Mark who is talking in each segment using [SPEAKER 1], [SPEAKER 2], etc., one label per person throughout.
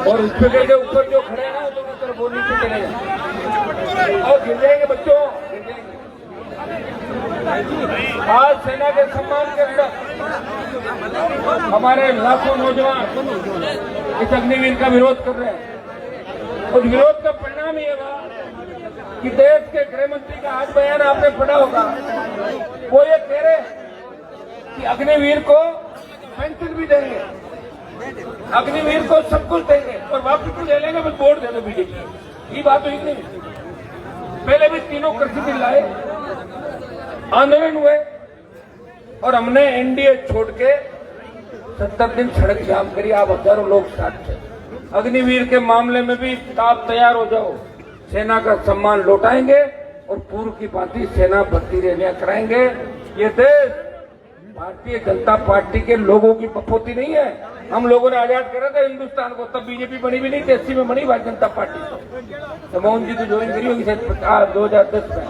[SPEAKER 1] और स्पीकर के ऊपर जो खड़े हैं ना दोनों तरफ वो नीचे चले जाए और गिर जाएंगे बच्चों, गिर जाएंगे। आज सेना के सम्मान के अंदर हमारे लाखों नौजवान इस अग्निवीर का विरोध कर रहे हैं। उस विरोध का परिणाम ये हुआ कि देश के गृह मंत्री का आज बयान आपने पढ़ा होगा। वो ये कह रहे हैं कि अग्निवीर को पेंशन भी देंगे, अग्निवीर को सब कुछ देंगे और वापस भी ले लेंगे, बस वोट दे दो बीजेपी। ये बात हुई नहीं। पहले भी तीनों कृषि बिल लाए, आंदोलन हुए और हमने एनडीए छोड़ के 70 दिन सड़क जाम करी। आप हजारों लोग साथ थे। अग्निवीर के मामले में भी आप तैयार हो जाओ, सेना का सम्मान लौटाएंगे और पूर्व की भांति सेना भर्ती रैलियां कराएंगे। ये देश भारतीय जनता पार्टी के लोगों की बपोती नहीं है। हम लोगों ने आजाद करा था हिंदुस्तान को, तब बीजेपी बनी भी नहीं थी। 80 में बनी भारतीय जनता पार्टी। तो मोहन जी तो ज्वाइन करी होगी 2010 में।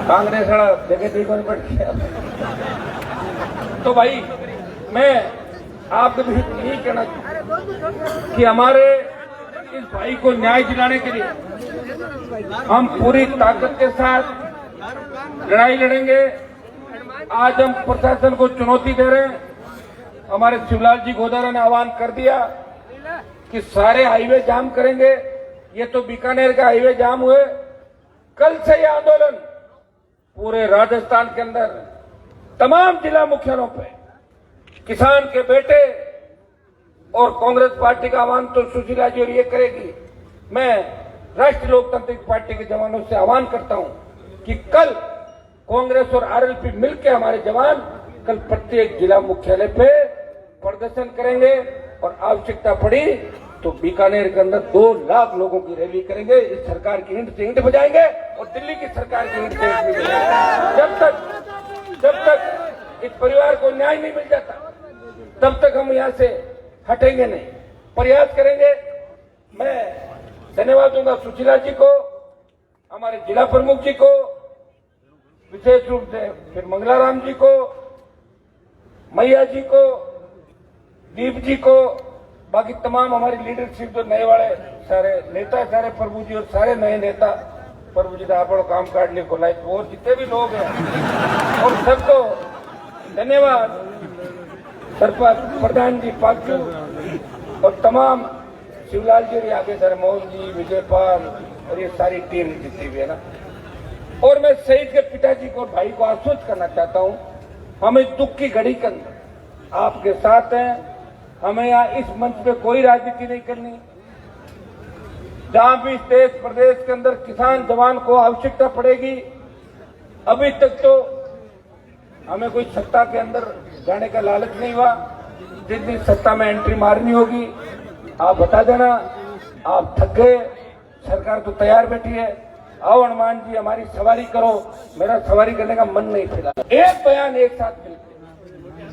[SPEAKER 1] कांग्रेस वाला जगह देखो बढ़ गया। तो भाई मैं आपके भी यही कहना कि हमारे इस भाई को न्याय दिलाने के लिए हम पूरी ताकत के साथ लड़ाई लड़ेंगे। आज हम प्रशासन को चुनौती दे रहे हैं। हमारे शिवलाल जी गोदारा ने आह्वान कर दिया कि सारे हाईवे जाम करेंगे। ये तो बीकानेर का हाईवे जाम हुए। कल से ये आंदोलन पूरे राजस्थान के अंदर तमाम जिला मुख्यालयों पे किसान के बेटे और कांग्रेस पार्टी का आह्वान तो सुशीला जी और ये करेगी। मैं राष्ट्रीय लोकतांत्रिक पार्टी के जवानों से आह्वान करता हूं कि कल कांग्रेस और आरएलपी मिलकर हमारे जवान कल प्रत्येक जिला मुख्यालय पे प्रदर्शन करेंगे और आवश्यकता पड़ी तो बीकानेर के अंदर 2 लाख लोगों की रैली करेंगे। इस सरकार की ईंट से ईंट बजाएंगे और दिल्ली की सरकार की ईंट से ईंट भी बजाएंगे। जब तक इस परिवार को न्याय नहीं मिल जाता तब तक हम यहां से हटेंगे नहीं, प्रयास करेंगे। मैं धन्यवाद दूंगा सुशीला जी को, हमारे जिला प्रमुख जी को, विशेष रूप से फिर मंगलाराम जी को, मैया जी को, दीप जी को, बाकी तमाम हमारी लीडरशिप जो नए वाले सारे नेता, सारे प्रभु जी और सारे नए नेता, प्रभु जी आप काम काटने को लायक और जितने भी लोग हैं और सबको धन्यवाद। सरपंच प्रधान जी पाक्यू और तमाम शिवलाल जी आगे सर मोहन जी, विजयपाल और ये सारी टीम जितनी भी है ना। और मैं शहीद के पिताजी को, भाई को आश्वस्त करना चाहता हूं, हम इस दुख की घड़ी के अंदर आपके साथ हैं। हमें यहाँ इस मंच पे कोई राजनीति नहीं करनी। जहां भी इस देश प्रदेश के अंदर किसान जवान को आवश्यकता पड़ेगी, अभी तक तो हमें कोई सत्ता के अंदर जाने का लालच नहीं हुआ। जिस दिन सत्ता में एंट्री मारनी होगी आप बता देना। आप थक गए, सरकार तो तैयार बैठी है। आओ हनुमान जी हमारी सवारी करो। मेरा सवारी करने का मन नहीं फिलहाल। एक बयान एक साथ मिलकर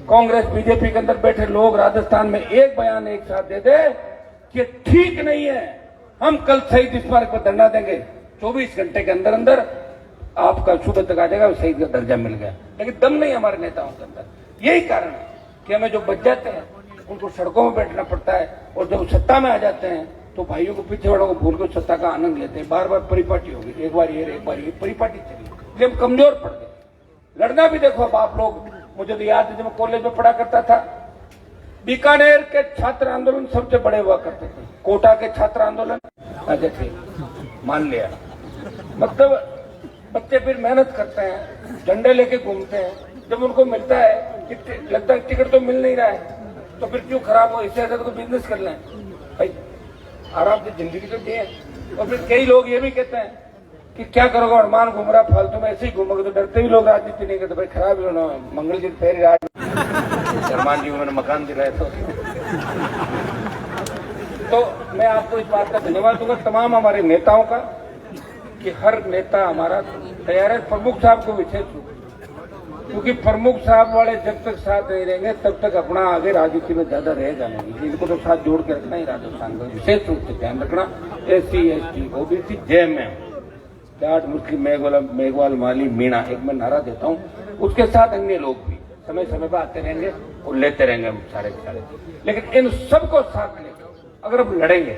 [SPEAKER 1] कांग्रेस बीजेपी के अंदर बैठे लोग राजस्थान में एक बयान एक साथ दे दे कि ठीक नहीं है, हम कल शहीद स्मारक पर धरना देंगे। 24 घंटे के अंदर अंदर आपका सुबह तक आ जाएगा, शहीद का दर्जा मिल गया। लेकिन दम नहीं हमारे नेताओं के अंदर। यही कारण है कि हमें जो बच जाते हैं उनको सड़कों में बैठना पड़ता है और जब सत्ता में आ जाते हैं तो भाइयों को, पीछे वालों को भूल कर सत्ता का आनंद लेते हैं। बार बार परिपाटी होगी, एक बार ये एक बार ये परिपाटी चली, इसलिए हम कमजोर पड़ गए। लड़ना भी देखो अब आप लोग, मुझे तो याद है जब मैं कॉलेज में पढ़ा करता था, बीकानेर के छात्र आंदोलन सबसे बड़े हुआ करते थे। कोटा के छात्र आंदोलन जैसे मान लिया, मतलब बच्चे फिर मेहनत करते हैं, झंडे लेके घूमते हैं। जब उनको मिलता है कि लगता है टिकट तो मिल नहीं रहा है तो फिर क्यों खराब हो, इससे ज्यादा तो बिजनेस कर लें भाई, आराम से जिंदगी तो जिए। और फिर कई लोग ये भी कहते हैं कि क्या करोगे, हनुमान घूम रहा फालतू में, ऐसे ही घूमोगे। तो डरते भी लोग राजनीति नहीं करते, भाई खराब ही होना। मंगल जी फेरी हनुमान जी को मैंने मकान दिलाया तो मैं आपको इस बात का धन्यवाद दूंगा तमाम हमारे नेताओं का कि हर नेता हमारा तैयार है। प्रमुख साहब को विशेष रूप, क्योंकि प्रमुख साहब वाले जब तक साथ नहीं रहेंगे तब तक अपना आगे राजनीति में ज्यादा रहेगा नहीं। इनको तो साथ जोड़ के रखना ही राजस्थान का विशेष रूप से ध्यान रखना। SC ST OBC JMM Jat मुस्लिम मेघवाल माली मीणा, एक मैं नारा देता हूँ, उसके साथ अन्य लोग भी समय समय पर आते रहेंगे और लेते रहेंगे हम सारे के सारे। लेकिन इन सबको साथ लेकर अगर हम लड़ेंगे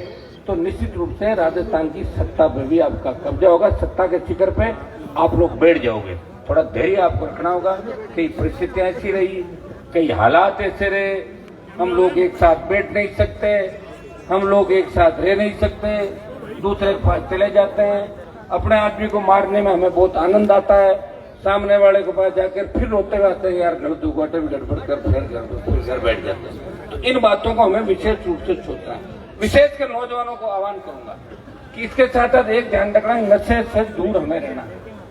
[SPEAKER 1] तो निश्चित रूप से राजस्थान की सत्ता पे भी आपका कब्जा होगा। सत्ता के शिखर पे आप लोग बैठ जाओगे। थोड़ा धैर्य आपको रखना होगा। कई परिस्थितियां ऐसी रही, कई हालात ऐसे रहे, हम लोग एक साथ बैठ नहीं सकते, हम लोग एक साथ रह नहीं सकते, दूसरे के पास चले जाते हैं। अपने आदमी को मारने में हमें बहुत आनंद आता है, सामने वाले के पास जाकर फिर रोते हुए आते हैं, यार गलत हुआ भी गड़बड़ कर फिर घर बैठ जाते हैं। तो इन बातों को हमें विशेष रूप से सोचना है। विशेषकर नौजवानों को आह्वान करूंगा कि इसके साथ साथ एक ध्यान रखना, नशे से दूर हमें रहना।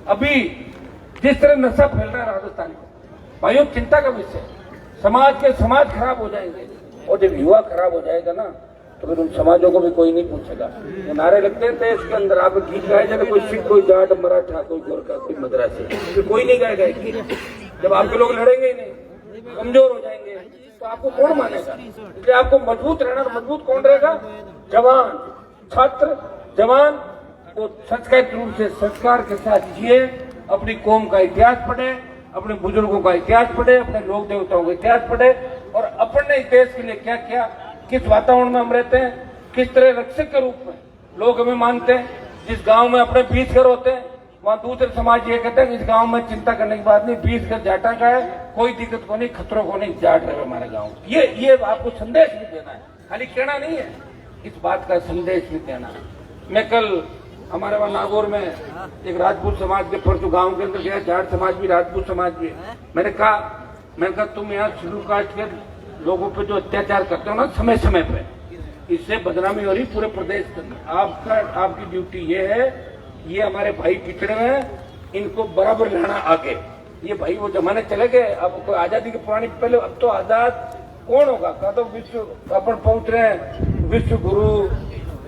[SPEAKER 1] अभी जिस तरह नशा फैल रहा है राजस्थान में, भाइयों चिंता का विषय, समाज खराब हो जाएंगे। और जब युवा खराब हो जाएगा ना तो फिर उन समाजों को भी कोई नहीं पूछेगा। ये नारे लगते हैं देश के अंदर, आप गीत गाए जाए, कोई सिख, कोई जाट, मराठा, कोई गोरखा, कोई मद्रासी, फिर कोई नहीं गाएगा गीत। जब आपके लोग लड़ेंगे ही नहीं, कमजोर हो जाएंगे, तो आपको कौन मानेगा? इसलिए आपको मजबूत रहना। मजबूत कौन रहेगा? जवान, छात्र, जवान वो संस्कृत रूप से संस्कार के साथ जिए, अपनी कौम का इतिहास पढ़े, अपने बुजुर्गों का इतिहास पढ़े, अपने लोक देवताओं का इतिहास पढ़े और अपने देश के लिए क्या किया, किस वातावरण में हम रहते हैं, किस तरह रक्षक के रूप में लोग हमें मानते हैं। जिस गांव में अपने 20 घर होते हैं, वहां दूसरे समाज ये कहते हैं इस गांव में चिंता करने की बात नहीं, 20 घर जाटा का है, कोई दिक्कत को नहीं, खतरों को नहीं, जाट रहे हमारे गाँव। ये आपको संदेश भी देना है, खाली कहना नहीं है, इस बात का संदेश भी देना है। मैं कल हमारे वहां नागौर में एक राजपूत समाज के परसों गांव के अंदर गया, जाट समाज भी, राजपूत समाज भी। मैंने कहा तुम यहाँ शेड्यूल कास्ट के लोगों पे जो अत्याचार करते हो ना समय समय पे, इससे बदनामी हो रही पूरे प्रदेश के अंदर। आपकी ड्यूटी ये है, ये हमारे भाई पिछड़े हुए हैं, इनको बराबर लाना आगे। ये भाई वो जमाने चले गए, अब कोई आजादी के पुरानी पहले, अब तो आजाद कौन होगा? कहा तो विश्व अपन पहुंच रहे हैं, विश्व गुरु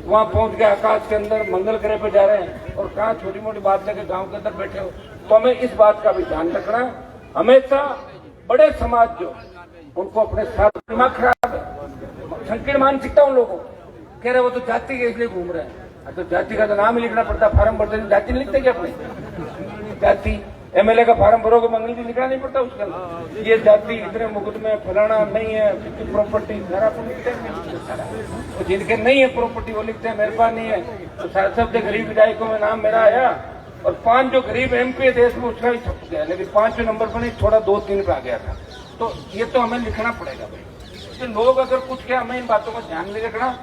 [SPEAKER 1] वहां पहुंच गए, आकाश के अंदर मंगल ग्रह पे जा रहे हैं, और कहा छोटी मोटी बात लेके गांव के अंदर बैठे हो। तो हमें इस बात का भी ध्यान रखना है। हमेशा बड़े समाज जो उनको अपने साथ, दिमाग खराब है, संकीर्ण मानसिकता उन लोगों को, कह रहे वो तो जाति के इसलिए घूम रहे हैं। तो जाति का तो नाम ही लिखना पड़ता, फार्म भरते हैं, जाति लिखते क्या अपने? जाति एमएलए का फार्म भरोगे, मंगल भी लिखना नहीं पड़ता उसके अंदर, ये जाति इतने मुकदमे फलाना नहीं है, प्रॉपर्टी सारा तो लिखते हैं। तो जिनके नहीं है प्रॉपर्टी वो लिखते हैं मेरे पास नहीं है। तो सबसे गरीब विधायकों में नाम मेरा आया, और 5 जो गरीब एमपी देश में उसका भी छप गया, लेकिन 5वें नंबर पर नहीं, थोड़ा 2-3 पे आ गया था। तो ये तो हमें लिखना पड़ेगा भाई। तो लोग अगर कुछ क्या, हमें इन बातों का ध्यान नहीं रखना।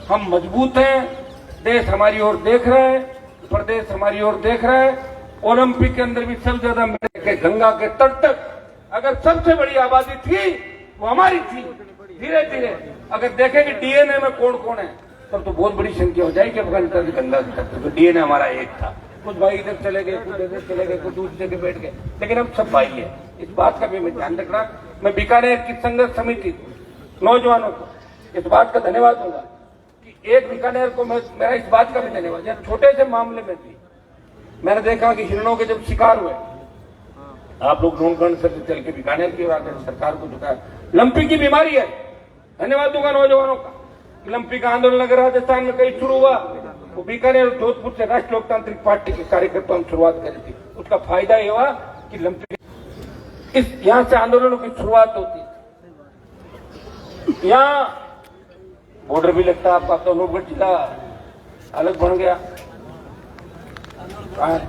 [SPEAKER 1] हम मजबूत हैं, देश हमारी ओर देख रहा है, प्रदेश हमारी ओर देख रहा है। ओलंपिक के अंदर भी सबसे ज्यादा गंगा के तट तक अगर सबसे बड़ी आबादी थी वो हमारी थी। धीरे धीरे अगर देखेंगे डीएनए में कौन कौन है, तब तो बहुत बड़ी संख्या हो जाएगी अफगानिस्तान गंगा तक। तो डीएनए हमारा एक था, कुछ भाई इधर चले गए, कुछ इधर चले गए, कुछ दूसरी जगह बैठ गए, लेकिन हम सब भाई है। इस बात का भी मैं ध्यान रखना। मैं बीकानेर की संघर्ष समिति नौजवानों को इस बात का धन्यवाद दूंगा कि एक बीकानेर को मेरा इस बात का भी धन्यवाद, यहाँ छोटे से मामले में भी मैंने देखा कि हिरणों के जब शिकार हुए, आप लोग ढूंढ से चल के बीकानेर की आकर सरकार को झुकाया। लंपी की बीमारी है, धन्यवाद दूंगा नौजवानों का। लंपी का आंदोलन अगर राजस्थान में कहीं शुरू हुआ, वो बीकानेर और जोधपुर से राष्ट्रीय लोकतांत्रिक पार्टी के कार्यकर्ताओं ने शुरुआत करी थी। उसका फायदा ये हुआ कि लंपी यहाँ से आंदोलनों की शुरुआत होती। यहाँ बॉर्डर भी लगता, आपका तो अनूपगढ़ जिला अलग बन गया,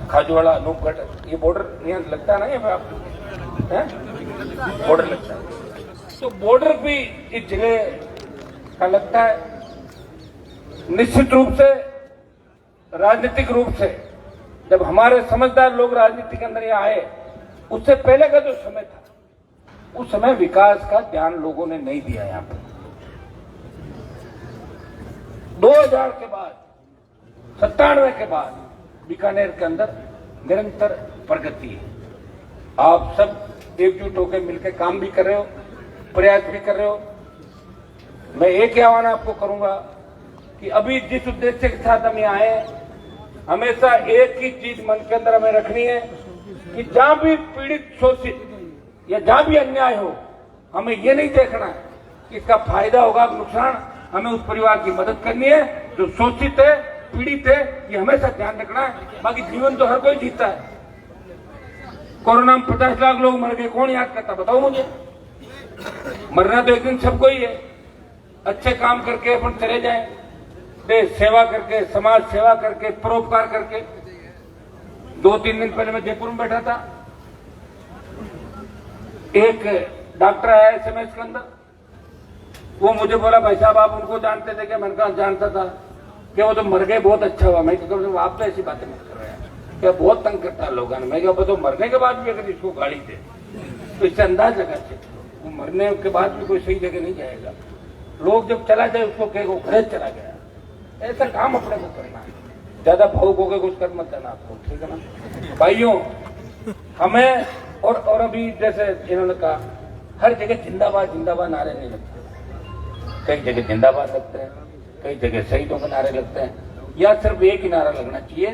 [SPEAKER 1] खाजूवाड़ा अनूपगढ़, ये बॉर्डर यहाँ लगता है ना, ये बॉर्डर लगता है। तो बॉर्डर भी इस जिले का लगता है। निश्चित रूप से राजनीतिक रूप से जब हमारे समझदार लोग राजनीति के अंदर यहाँ आए, उससे पहले का जो समय था, उस समय विकास का ध्यान लोगों ने नहीं दिया। यहाँ पर 2000 के बाद, 97 के बाद बीकानेर के अंदर निरंतर प्रगति है। आप सब एकजुट होकर मिलकर काम भी कर रहे हो, प्रयास भी कर रहे हो। मैं एक ही आह्वान आपको करूंगा कि अभी जिस उद्देश्य के साथ हम यहाँ आए, हमेशा एक ही चीज मन के अंदर हमें रखनी है कि जहां भी पीड़ित, शोषित या जहां भी अन्याय हो, हमें ये नहीं देखना है कि इसका फायदा होगा नुकसान। हमें उस परिवार की मदद करनी है जो शोषित है, पीड़ित है, ये हमेशा ध्यान रखना है। बाकी जीवन तो हर कोई जीता है, कोरोना में 50 लाख लोग मर गए, कौन याद करता बताओ मुझे। मरना तो एक दिन सबको ही है। अच्छे काम करके अपन चले जाएं, देश सेवा करके, समाज सेवा करके, परोपकार करके। 2-3 दिन पहले मैं जयपुर में बैठा था, एक डॉक्टर आया SMS के अंदर, वो मुझे बोला भाई साहब आप उनको जानते थे क्या? मैंने कहा जानता था। क्या वो तो मर गए, बहुत अच्छा हुआ। मैं क्या आप तो ऐसी बातें मत कर रहे हैं, क्या बहुत तंग करता है लोगों ने। मैं क्या तो मरने के बाद भी अगर इसको गाड़ी दे तो इससे अंदाज लगा सकते, वो मरने के बाद भी कोई सही जगह नहीं जाएगा। लोग जब चला जाए उसको कहेगा वो घर चला गया। ऐसा काम अपने को करना है, ज्यादा भावुक होकर कुछ कर मत देना आपको, ठीक है ना भाइयों। हमें और अभी जैसे इन्होंने कहा हर जगह जिंदाबाद जिंदाबाद नारे नहीं लगते। कई जगह जिंदाबाद लगते हैं, कई जगह शहीदों के नारे लगते हैं। या सिर्फ एक ही नारा लगना चाहिए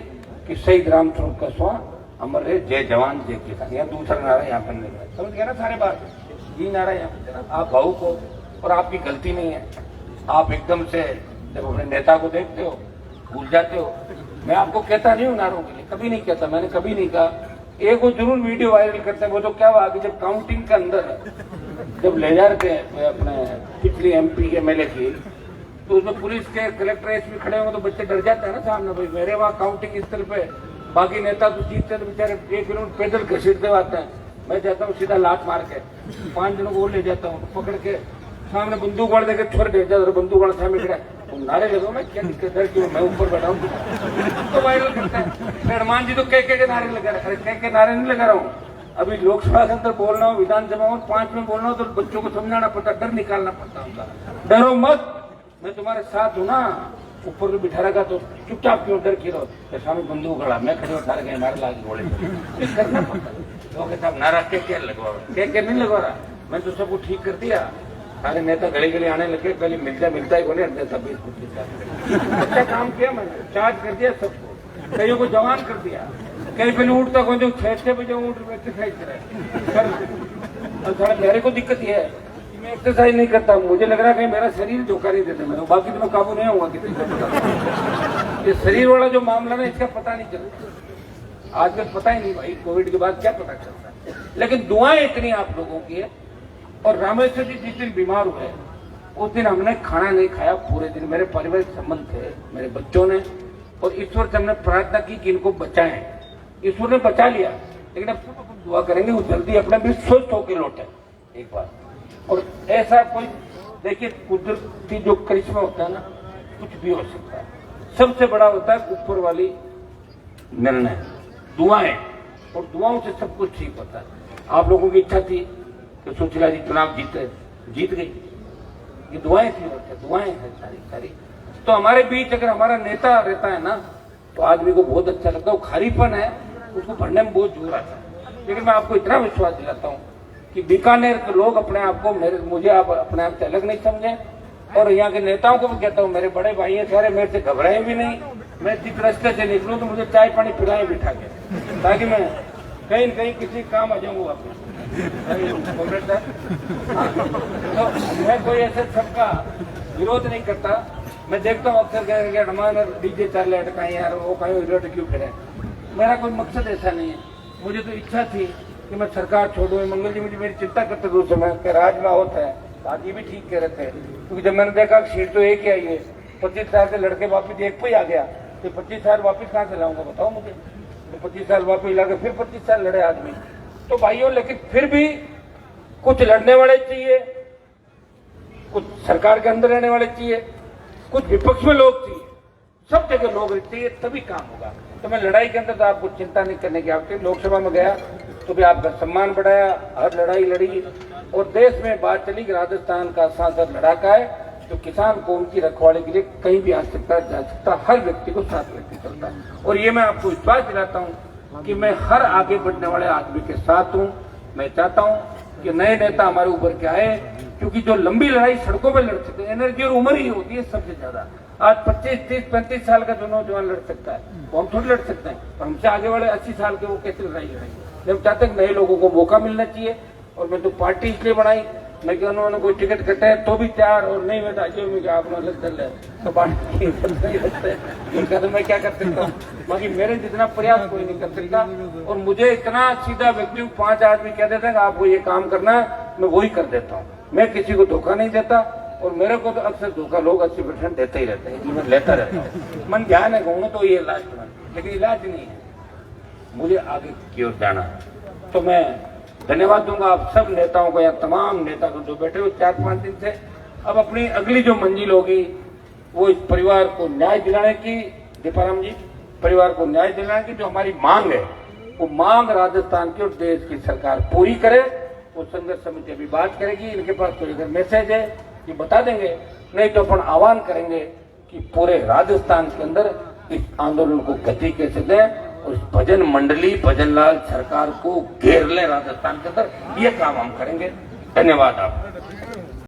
[SPEAKER 1] कि शहीद राम स्वरूप का स्वा अमर रहे, जय जवान जय किसान। या दूसरा नारा यहाँ पर नहीं है, समझ गया ना सारे बात। ये नारा यहाँ पर आप भावुक हो और आपकी गलती नहीं है। आप एकदम से जब अपने नेता को देखते हो भूल जाते हो। मैं आपको कहता नहीं हूँ नारों के लिए, कभी नहीं कहता, मैंने कभी नहीं कहा। एक वो जरूर वीडियो वायरल करते हैं, वो तो क्या हुआ कि जब काउंटिंग के अंदर जब ले जा रहे थे अपने पिछली MP के MLA की, तो उसमें पुलिस के कलेक्टर SP खड़े होंगे तो बच्चे डर जाते हैं ना सामने। भाई मेरे वहाँ काउंटिंग स्थल पे बाकी नेता तो जीतते तो बेचारे 1 किलोमीटर पैदल घसीटते आते हैं। मैं जाता हूँ सीधा लात मार के 5 जनों को ले जाता हूँ, तो पकड़ के सामने बंदूक वाड़ देकर छोड़ दे जाता, बंदूक वाड़ा सामने खड़ा तुम नारे लगो, मैं क्या दिक्कत है क्यों मैं ऊपर बैठा हूँ तो वायरल करता है। हनुमान जी तो के नारे लगा रहे, अरे के नारे नहीं लगा रहा हूँ। अभी लोकसभा के अंदर बोल रहा हूँ, विधानसभा में 5 में बोल रहा हूँ, तो बच्चों को समझाना पड़ता, डर निकालना पड़ता उनका। डरो मत, मैं तुम्हारे साथ हूँ ना। ऊपर को बिठा रखा तो चुपचाप क्यों डर रहो, सामने बंदूक खड़ा, मैं खड़े उठा गए नारे लागे घोड़े करना पड़ता। तो साहब नारा के लगवा के नहीं लगवा रहा, मैं तो सबको ठीक कर दिया। सारे नेता गली गली आने लगे, पहले मिलता ही बोले नेता 20-25 अच्छा काम किया, मैंने चार्ज कर दिया सबको, कईयों को जवान कर दिया। कहीं पहले उठता कौन जो 6 बजे उठ एक्सरसाइज करे। मेरे को दिक्कत यह है कि मैं एक्सरसाइज नहीं करता, मुझे लग रहा है कहीं मेरा शरीर धोखा नहीं देता। मैं बाकी तो मैं काबू नहीं होगा किसी का। ये शरीर वाला जो मामला ना, इसका पता नहीं चलता आजकल, पता ही नहीं भाई कोविड के बाद क्या पता चलता है। लेकिन दुआएं इतनी आप लोगों की है। और रामेश्वर जी जिस दिन बीमार हुए उस दिन हमने खाना नहीं खाया पूरे दिन। मेरे पारिवारिक संबंध थे, मेरे बच्चों ने, और ईश्वर से हमने प्रार्थना की कि इनको बचाएं। ईश्वर ने बचा लिया, लेकिन अब सब दुआ करेंगे वो जल्दी अपने भी स्वस्थ होकर लौटे एक बार। और ऐसा कोई देखिए कुदरती जो करिश्मा होता है ना, कुछ भी हो सकता है। सबसे बड़ा होता है ऊपर वाली निर्णय, दुआएं, और दुआओं से सब कुछ ठीक होता है। आप लोगों की इच्छा थी कि सुशीला जी चुनाव जीत गई, ये दुआएं थी, दुआएं हैं सारी। तो हमारे बीच अगर हमारा नेता रहता है ना, तो आदमी को बहुत अच्छा लगता है। वो खालीपन है, उसको भरने में बहुत जोर आता है। लेकिन मैं आपको इतना विश्वास दिलाता हूँ कि बीकानेर के लोग अपने आप को मुझे आप अपने आप से अलग नहीं समझे। और यहाँ के नेताओं को भी कहता हूँ, मेरे बड़े भाई हैं सारे, मेरे से घबराए भी नहीं। मैं जिस रास्ते से निकलूँ तो मुझे चाय पानी पिलाए बिठा के, ताकि मैं कहीं न कहीं किसी काम आ जाऊंगा वापस। तो मैं कोई ऐसे सबका विरोध नहीं करता। मैं देखता हूँ अक्सर हमारे DJ चार लटकाए यार, वो कहीं विरोध क्यों करे। मेरा कोई मकसद ऐसा नहीं है। मुझे तो इच्छा थी कि मैं सरकार छोड़ूं। मंगल जी मुझे मेरी चिंता करते थे उस समय कि राज में होता है, बात ये भी ठीक कह रहे थे। क्योंकि जब मैंने देखा सीट तो एक ही आई है, 25 साल से लड़के वापिस एक पे ही आ गया, तो 25 साल वापिस कहाँ से लाऊंगा बताओ मुझे। तो 25 साल वापिस ला के फिर 25 साल लड़े आदमी। तो भाइयों, लेकिन फिर भी कुछ लड़ने वाले चाहिए, कुछ सरकार के अंदर रहने वाले चाहिए, कुछ विपक्ष में लोग चाहिए, सब जगह लोग चाहिए, तभी काम होगा। तो मैं लड़ाई के अंदर तो आपको चिंता नहीं करने की आवश्यकता। लोकसभा में गया तो भी आपका सम्मान बढ़ाया, हर लड़ाई लड़ी, और देश में बात चली कि राजस्थान का सांसद लड़ाका है, तो किसान को उनकी रखवाली के लिए कहीं भी आ सकता जा सकता, हर व्यक्ति को साथ लेके चलता है। और ये मैं आपको विश्वास दिलाता हूँ कि मैं हर आगे बढ़ने वाले आदमी के साथ हूँ। मैं चाहता हूँ कि नए नेता हमारे ऊपर के आए, क्योंकि जो लंबी लड़ाई सड़कों पर लड़ सकते हैं, एनर्जी और उम्र ही होती है सबसे ज्यादा। आज 25, 30, 35 साल का जो नौजवान लड़ सकता है, वो हम थोड़ी लड़ सकते हैं। और हमसे आगे वाले 80 साल के वो कैसे लड़ाई लड़ेंगे। हम चाहते हैं नए लोगों को मौका मिलना चाहिए। और मैं तो पार्टी इसलिए बनाई, मैं क्या उन्होंने कोई टिकट कटे तो भी तैयार और नहीं बेटा जो मैं क्या आपने अलग चल रहे तो बाकी तो मैं क्या कर सकता हूँ। बाकी मेरे जितना प्रयास कोई नहीं कर सकता। और मुझे इतना सीधा व्यक्ति 5 आदमी कह देते हैं कि आपको ये काम करना है, मैं वही कर देता हूँ। मैं किसी को धोखा नहीं देता और मेरे को तो अक्सर धोखा लोग 80% देते ही रहते हैं, मैं लेता रहता हूँ। मन ध्यान है कहूँ तो ये लास्ट में, लेकिन इलाज नहीं है, मुझे आगे की ओर जाना है। तो मैं धन्यवाद दूंगा आप सब नेताओं को, या तमाम नेता को जो बैठे हुए 4-5 दिन से। अब अपनी अगली जो मंजिल होगी वो इस परिवार को न्याय दिलाने की, दीपाराम जी, परिवार को न्याय दिलाने की जो हमारी मांग है, वो मांग राजस्थान की और देश की सरकार पूरी करे। वो संघर्ष समिति अभी बात करेगी, इनके पास कोई अगर मैसेज है ये बता देंगे, नहीं तो अपन आह्वान करेंगे कि पूरे राजस्थान के अंदर इस आंदोलन को गति कैसे दें और इस भजन मंडली भजनलाल सरकार को घेर ले राजस्थान के अंदर, ये काम हम करेंगे। धन्यवाद आप।